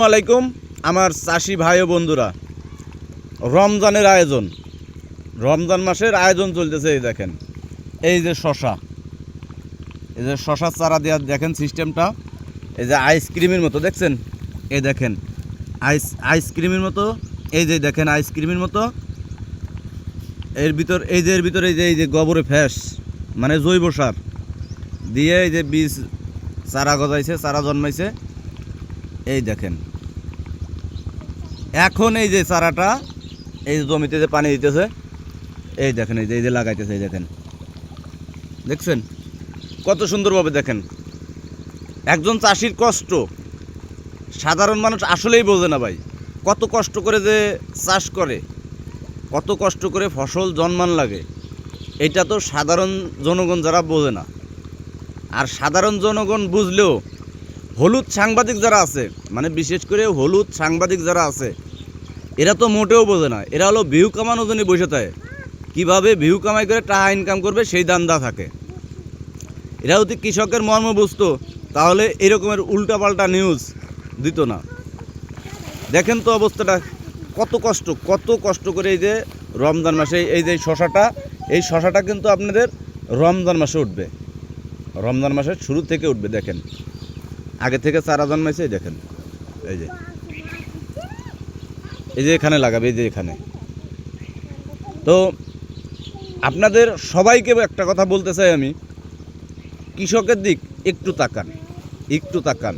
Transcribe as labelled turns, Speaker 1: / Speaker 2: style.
Speaker 1: আলাইকুম আমার চাষি ভাই ও বন্ধুরা, রমজানের আয়োজন, রমজান মাসের আয়োজন চলতেছে। এই দেখেন, এই যে শশা, এই যে শশার চারা দেওয়ার দেখেন সিস্টেমটা, এই যে আইসক্রিমের মতো দেখছেন, এই দেখেন আইসক্রিমের মতো, এই যে দেখেন আইসক্রিমের মতো। এর ভিতর এই যে গোবরে ফ্যাস মানে জৈব সার দিয়ে এই যে বীজ চারা গজাইছে, চারা জন্মাইছে। এই দেখেন, এখন এই যে চারাটা এই জমিতে যে পানি দিতেছে, এই দেখেন এই যে লাগাইতেছে, এই দেখেন, দেখছেন কত সুন্দরভাবে। দেখেন একজন চাষির কষ্ট সাধারণ মানুষ আসলেই বোঝে না ভাই। কত কষ্ট করে যে চাষ করে, কত কষ্ট করে ফসল জন্মান লাগে, এটা তো সাধারণ জনগণ যারা বোঝে না। আর সাধারণ জনগণ বুঝলেও হলুদ সাংবাদিক যারা আছে, মানে বিশেষ করে হলুদ সাংবাদিক যারা আছে, এরা তো মোটেও বোঝে না। এরা হলো ভিউ কামানোর জন্য বসে থাকে, কীভাবে ভিউ কামাই করে টাকা ইনকাম করবে সেই দান্দা থাকে। এরা যদি কৃষকের মর্ম বুঝতো তাহলে এরকমের উল্টাপাল্টা নিউজ দিত না। দেখেন তো অবস্থাটা, কত কষ্ট করে এই যে রমজান মাসে এই যে এই শশাটা কিন্তু আপনাদের রমজান মাসে উঠবে, রমজান মাসের শুরু থেকে উঠবে। দেখেন আগে থেকে চারা জন্মাইছে, দেখেন এই যে এখানে লাগাবে, এই যে এখানে। তো আপনাদের সবাইকে একটা কথা বলতে চাই আমি, কৃষকের দিক একটু তাকান, একটু তাকান।